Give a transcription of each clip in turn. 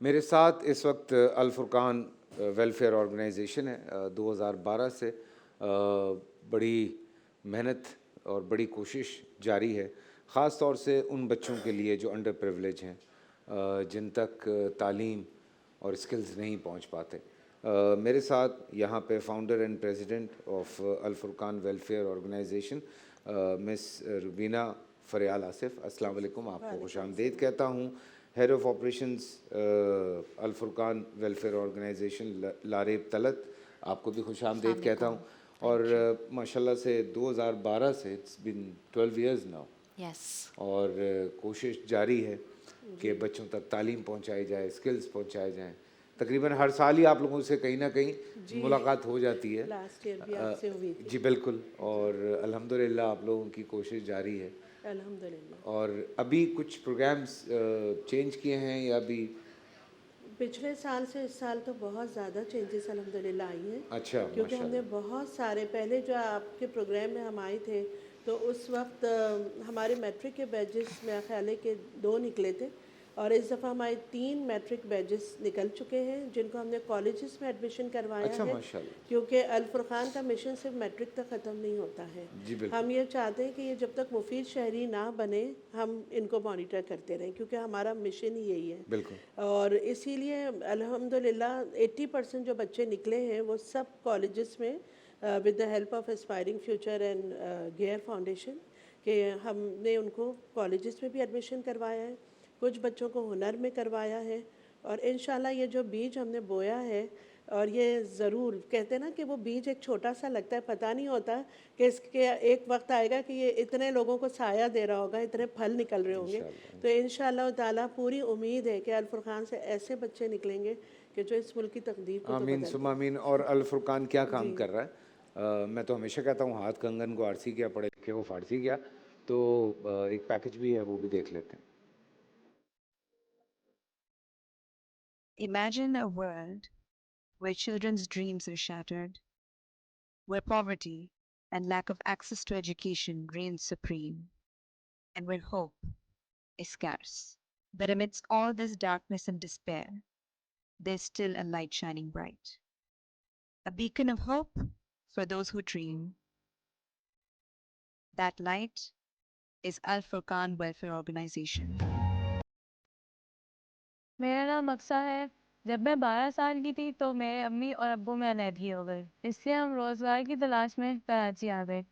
میرے ساتھ اس وقت الفرقان ویلفیئر آرگنائزیشن ہے. 2012 سے بڑی محنت اور بڑی کوشش جاری ہے، خاص طور سے ان بچوں کے لیے جو انڈر پریولیج ہیں، جن تک تعلیم اور اسکلز نہیں پہنچ پاتے. میرے ساتھ یہاں پہ فاؤنڈر اینڈ پریزیڈنٹ آف الفرقان ویلفیئر آرگنائزیشن مس روبینہ فریال آصف. السلام علیکم. آپ کو خوش آمدید کہتا ہوں. ہیڈ آف آپریشنز الفرقان ویلفیئر آرگنائزیشن لاریب طلعت، آپ کو بھی خوش آمدید کہتا ہوں. اور ماشاءاللہ سے 2012 سے اٹس بن 12 ایئرز ناؤ، اور کوشش جاری ہے کہ بچوں تک تعلیم پہنچائی جائے، اسکلز پہنچائے جائیں. تقریباً ہر سال ہی آپ لوگوں سے کہیں نہ کہیں ملاقات ہو جاتی ہے. لاسٹ ایئر بھی آپ سے ہوئی تھی. جی بالکل. اور الحمدللہ آپ لوگوں کی کوشش جاری ہے. الحمدللہ. اور ابھی کچھ پروگرامز چینج کیے ہیں یا ابھی؟ پچھلے سال سے اس سال تو بہت زیادہ چینجز الحمدللہ آئی ہیں. اچھا، کیونکہ ہم نے بہت سارے پہلے جو آپ کے پروگرام میں ہم آئے تھے تو اس وقت ہمارے میٹرک کے بیچز میرا خیال ہے کہ 2 نکلے تھے، اور اس دفعہ ہمارے 3 میٹرک بیچز نکل چکے ہیں جن کو ہم نے کالجز میں ایڈمیشن کروایا اچھا ہے. ماشاءاللہ. کیونکہ الفرقان کا مشن صرف میٹرک تک ختم نہیں ہوتا ہے. جی بالکل. ہم یہ چاہتے ہیں کہ یہ جب تک مفید شہری نہ بنے ہم ان کو مانیٹر کرتے رہیں، کیونکہ ہمارا مشن ہی یہی ہے. بالکل. اور اسی لیے الحمدللہ 80% جو بچے نکلے ہیں وہ سب کالجز میں with the help of aspiring future and gear foundation, کہ ہم نے ان کو کالجز میں بھی ایڈمیشن کروایا ہے، کچھ بچوں کو ہنر میں کروایا ہے. اور انشاءاللہ یہ جو بیج ہم نے بویا ہے، اور یہ ضرور کہتے ہیں نا کہ وہ بیج ایک چھوٹا سا لگتا ہے، پتہ نہیں ہوتا کہ اس کے ایک وقت آئے گا کہ یہ اتنے لوگوں کو سایہ دے رہا ہوگا، اتنے پھل نکل رہے ہوں گے. تو انشاءاللہ تعالیٰ پوری امید ہے کہ الفرقان سے ایسے بچے نکلیں گے کہ جو اس ملک کی تقدیر کو تو آمین بدل ثم دیں. آمین. اور الفرقان کیا کام کر رہا ہے؟ میں تو ہمیشہ کہتا ہوں ہاتھ کنگن کو آرسی کیا، پڑھے لکھے کو فارسی کیا. تو ایک پیکج بھی ہے، وہ بھی دیکھ لیتے ہیں. Imagine a world where children's dreams are shattered, where poverty and lack of access to education reigns supreme, and where hope is scarce. But amidst all this darkness and despair, there's still a light shining bright. A beacon of hope for those who dream. That light is Al Furqan Welfare Organization. میرا نام اقصیٰ ہے. جب میں 12 سال کی تھی تو میرے امی اور ابو میں علیحدگی ہو گئی، اس لیے ہم روزگار کی تلاش میں کراچی آ گئے.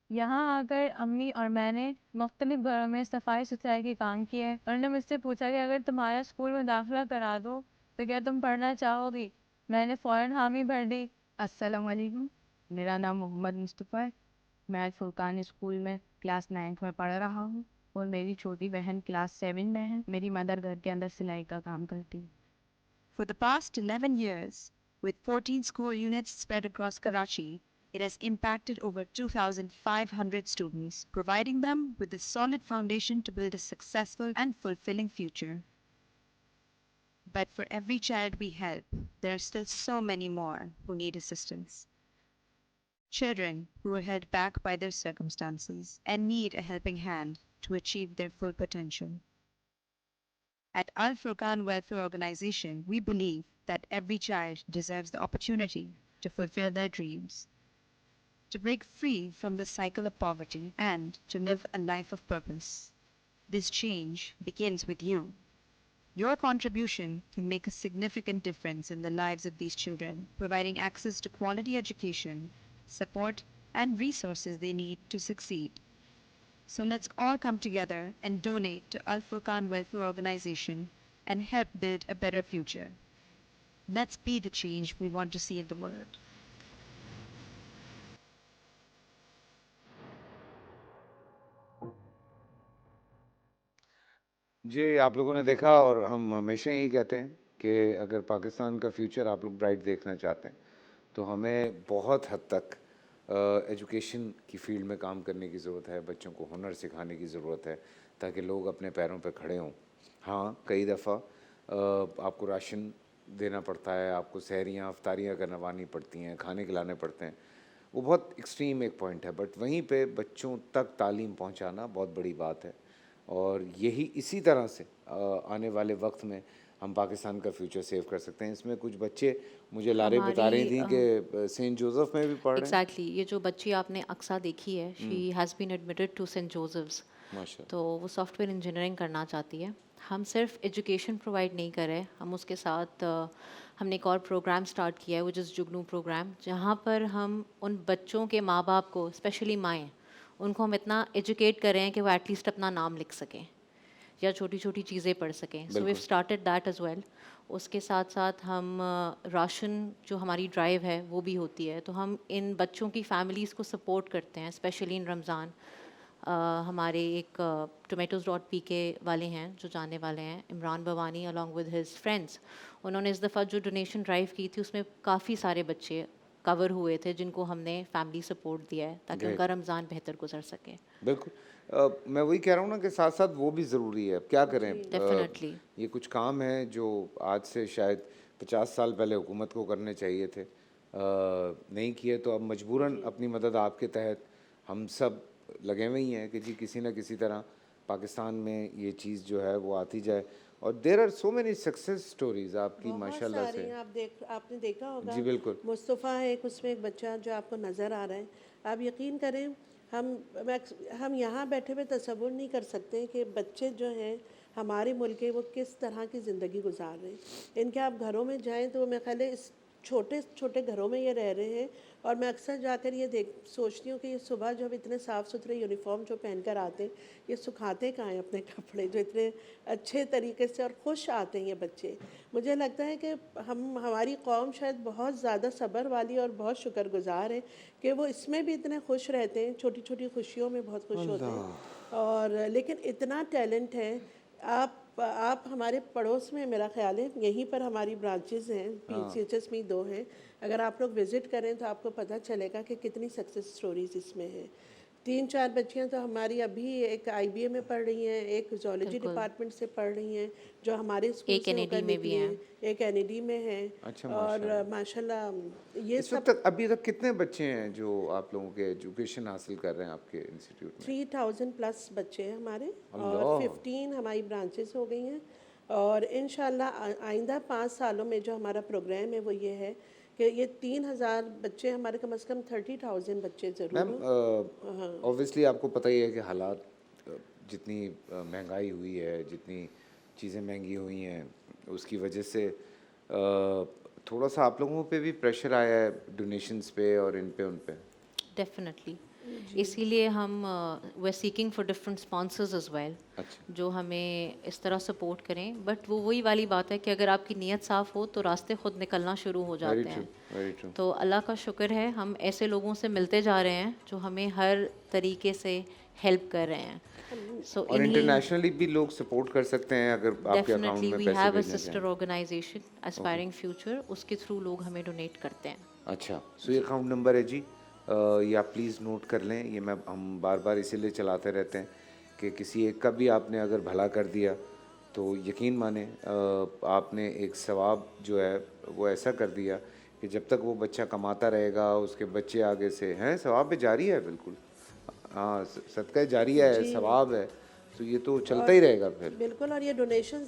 یہاں آ کر امی اور میں نے مختلف گھروں میں صفائی ستھرائی کے کام کیے. انہوں نے مجھ سے پوچھا کہ اگر تمہارا اسکول میں داخلہ کرا دو تو کیا تم پڑھنا چاہو گی؟ میں نے فوراً حامی بھر دی. السلام علیکم، میرا نام محمد مصطفیٰ ہے. میں فرقان اسکول میں کلاس 9 میں پڑھ رہا ہوں، اور میری چھوٹی بہن کلاس 7 میں ہے. میری مدر گھر کے اندر سلائی کا کام کرتی ہے. For the past 11 years, with 14 school units spread across Karachi, it has impacted over 2,500 students, providing them with a solid foundation to build a successful and fulfilling future. But for every child we help, there are still so many more who need assistance. Children who are held back by their circumstances and need a helping hand to achieve their full potential. At Al Furqan Welfare Organization, we believe that every child deserves the opportunity to fulfill their dreams, to break free from the cycle of poverty, and to live a life of purpose. This change begins with you. Your contribution can make a significant difference in the lives of these children, providing access to quality education, support, and resources they need to succeed. So let's all come together and donate to Al Furqan Welfare Organization and help build a better future. Let's be the change we want to see in the world. جی آپ لوگوں نے دیکھا، اور ہم ہمیشہ یہی کہتے ہیں کہ اگر پاکستان کا فیوچر آپ لوگ برائٹ دیکھنا چاہتے ہیں تو ہمیں بہت حد تک ایجوکیشن کی فیلڈ میں کام کرنے کی ضرورت ہے. بچوں کو ہنر سکھانے کی ضرورت ہے تاکہ لوگ اپنے پیروں پہ کھڑے ہوں. ہاں کئی دفعہ آپ کو راشن دینا پڑتا ہے، آپ کو سحریاں افطاریاں کروانی پڑتی ہیں، کھانے کھلانے پڑتے ہیں. وہ بہت ایکسٹریم ایک پوائنٹ ہے، بٹ وہیں پہ بچوں تک تعلیم پہنچانا بہت بڑی بات ہے. اور یہی اسی طرح سے آنے والے وقت میں ہم پاکستان کا فیوچر سیو کر سکتے ہیں. اس میں کچھ بچے مجھے لارے بتا رہی تھیں کہ سینٹ جوزف میں بھی پڑھ رہے ہیں. ایگزیکٹلی یہ جو بچی آپ نے اقصیٰ دیکھی ہے she has been admitted to Saint Joseph's. تو وہ سافٹ ویئر انجینئرنگ کرنا چاہتی ہے. ہم صرف ایجوکیشن پرووائڈ نہیں کر رہے, ہم اس کے ساتھ ہم نے ایک اور پروگرام اسٹارٹ کیا ہے وچ از جگنو پروگرام, جہاں پر ہم ان بچوں کے ماں باپ کو اسپیشلی مائیں ان کو ہم اتنا ایجوکیٹ کر رہے ہیں کہ وہ ایٹ لیسٹ اپنا نام لکھ سکیں یا چھوٹی چھوٹی چیزیں پڑھ سکیں. So we've started that as well. اس کے ساتھ ساتھ ہم راشن جو ہماری ڈرائیو ہے وہ بھی ہوتی ہے, تو ہم ان بچوں کی فیملیز کو سپورٹ کرتے ہیں اسپیشلی ان رمضان. ہمارے ایک tomatoes.pk والے ہیں جو جاننے والے ہیں, Imran Bawani along with his friends, انہوں نے اس دفعہ جو ڈونیشن ڈرائیو کی تھی اس میں کافی سارے بچے کور ہوئے تھے جن کو ہم نے فیملی سپورٹ دیا ہے تاکہ ان کا رمضان بہتر گزر سکے. بالکل, میں وہی کہہ رہا ہوں نا کہ ساتھ ساتھ وہ بھی ضروری ہے. اب کیا کریں, ڈیفینیٹلی یہ کچھ کام ہیں جو آج سے شاید 50 سال پہلے حکومت کو کرنے چاہیے تھے, نہیں کیے, تو اب مجبوراً اپنی مدد آپ کے تحت ہم سب لگے ہوئے ہی ہیں کہ جی کسی نہ کسی طرح پاکستان میں یہ چیز جو ہے وہ آتی جائے. اور there are so many success stories آپ کی ماشاء اللہ سے. آپ نے دیکھا ہوگا جی بالکل, مصطفیٰ ہے ایک, اس میں ایک بچہ جو آپ کو نظر آ رہا ہے. آپ یقین کریں ہم یہاں بیٹھے ہوئے تصور نہیں کر سکتے کہ بچے جو ہیں ہمارے ملک کے وہ کس طرح کی زندگی گزار رہے ہیں. ان کے آپ گھروں میں جائیں تو میرے خیال ہے اس چھوٹے چھوٹے گھروں میں یہ رہ رہے ہیں. اور میں اکثر جا کر یہ سوچتی ہوں کہ یہ صبح جب اتنے صاف ستھرے یونیفارم جو پہن کر آتے ہیں, یہ سکھاتے کہاں ہیں اپنے کپڑے جو اتنے اچھے طریقے سے اور خوش آتے ہیں یہ بچے. مجھے لگتا ہے کہ ہماری قوم شاید بہت زیادہ صبر والی اور بہت شکر گزار ہے کہ وہ اس میں بھی اتنے خوش رہتے ہیں, چھوٹی چھوٹی خوشیوں میں بہت خوش ہوتے ہیں. اور لیکن اتنا ٹیلنٹ ہے. آپ ہمارے پڑوس میں میرا خیال ہے یہیں پر ہماری برانچز ہیں, PCHS میں 2 ہیں. اگر آپ لوگ وزٹ کریں تو آپ کو پتہ چلے گا کہ کتنی سکسیس سٹوریز اس میں ہیں. 3-4 بچیاں تو ہماری ابھی ایک IBA میں پڑھ رہی ہیں, ایک زولوجی ڈپارٹمنٹ سے پڑھ رہی ہیں جو ہمارے اسکول سے ہو کر نکلی ہیں, ایک NED میں ہے. اور ماشاءاللہ یہ اس وقت تک ابھی تک کتنے بچے ہیں جو آپ لوگوں کے ایجوکیشن حاصل کر رہے ہیں آپ کے انسٹیٹیوٹ میں؟ 3000 پلس بچے ہیں ہمارے, اور 15 ہماری برانچز ہو گئی ہیں. اور انشاءاللہ آئندہ 5 سالوں میں جو ہمارا پروگرام ہے وہ یہ ہے کہ یہ 3000 بچے ہمارے کم از کم 30,000 بچے ضرور ہوں. اوبویسلی آپ کو پتہ ہی ہے کہ حالات جتنی مہنگائی ہوئی ہے, جتنی چیزیں مہنگی ہوئی ہیں, اس کی وجہ سے تھوڑا سا آپ لوگوں پہ بھی پریشر آیا ہے ڈونیشنز پہ اور ان پہ. ڈیفینیٹلی, اسی لیے ہم we seeking for different sponsors as well جو ہمیں اس طرح سپورٹ کریں. بٹ وہ وہی والی بات ہے کہ اگر آپ کی نیت صاف ہو تو راستے خود نکلنا شروع ہو جاتے ہیں. تو اللہ کا شکر ہے ہم ایسے لوگوں سے ملتے جا رہے ہیں جو ہمیں ہر طریقے سے ہیلپ کر رہے ہیں. اور انٹرنیشنلی بھی لوگ سپورٹ کر سکتے ہیں اگر آپ کے اکاؤنٹ میں پیسے we have a sister organization aspiring future, اس کے تھرو لوگ ہمیں ڈونیٹ کرتے ہیں. اچھا, سو یہ اکاؤنٹ نمبر ہے جی, یہ آپ پلیز نوٹ کر لیں. یہ ہم بار بار اسی لیے چلاتے رہتے ہیں کہ کسی ایک کا بھی آپ نے اگر بھلا کر دیا تو یقین مانیں آپ نے ایک ثواب جو ہے وہ ایسا کر دیا کہ جب تک وہ بچہ کماتا رہے گا اس کے بچے آگے سے ہیں, ثواب پہ جاری ہے. بالکل, ہاں, صدقہ جاریہ ہے, ثواب ہے, تو یہ تو چلتا ہی رہے گا پھر. بالکل. اور یہ ڈونیشن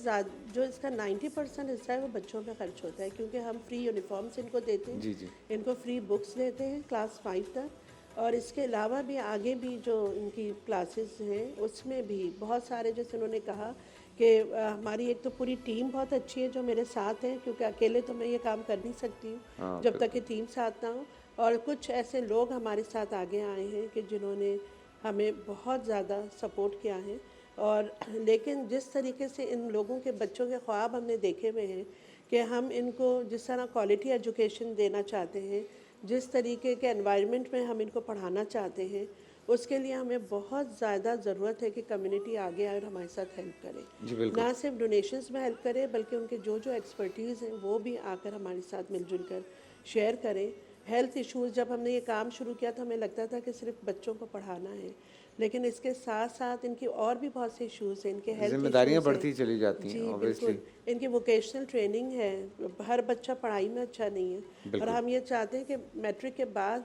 جو اس کا 90% حصہ ہے وہ بچوں پہ خرچ ہوتا ہے, کیونکہ ہم فری یونیفارمس ان کو دیتے ہیں, ان کو فری بکس دیتے ہیں کلاس 5 تک. اور اس کے علاوہ بھی آگے بھی جو ان کی کلاسز ہیں اس میں بھی بہت سارے, جیسے انہوں نے کہا کہ ہماری ایک تو پوری ٹیم بہت اچھی ہے جو میرے ساتھ ہے, کیونکہ اکیلے تو میں یہ کام کر نہیں سکتی ہوں جب تک کہ ٹیم ساتھ نہ ہو. اور کچھ ایسے لوگ ہمارے ساتھ آگے آئے ہیں کہ جنہوں نے ہمیں بہت زیادہ سپورٹ کیا ہے. اور لیکن جس طریقے سے ان لوگوں کے بچوں کے خواب ہم نے دیکھے ہوئے ہیں کہ ہم ان کو جس طرح کوالٹی ایجوکیشن دینا چاہتے ہیں, جس طریقے کے انوائرمنٹ میں ہم ان کو پڑھانا چاہتے ہیں, اس کے لیے ہمیں بہت زیادہ ضرورت ہے کہ کمیونٹی آگے آئے اور ہمارے ساتھ ہیلپ کرے. نہ صرف ڈونیشنز میں ہیلپ کرے بلکہ ان کے جو ایکسپرٹیز ہیں وہ بھی آ کر ہمارے ساتھ مل جل کر شیئر کریں. ہیلتھ ایشوز, جب ہم نے یہ کام شروع کیا تو ہمیں لگتا تھا کہ صرف بچوں کو پڑھانا ہے, لیکن اس کے ساتھ ساتھ ان کی اور بھی بہت سے ایشوز ہیں, ان کے ہیلتھ ذمہ داریاں بڑھتی چلی جاتی ہیں. جی بالکل, ان کی ووکیشنل ٹریننگ ہے, ہر بچہ پڑھائی میں اچھا نہیں ہے, اور ہم یہ چاہتے ہیں کہ میٹرک کے بعد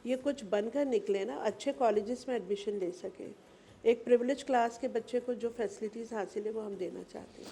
یہ کچھ بن کر نکلے نا, اچھے کالجز میں ایڈمیشن لے سکیں. ایک پریولیج کلاس کے بچے کو جو فیسلٹیز حاصل ہے وہ ہم دینا چاہتے ہیں.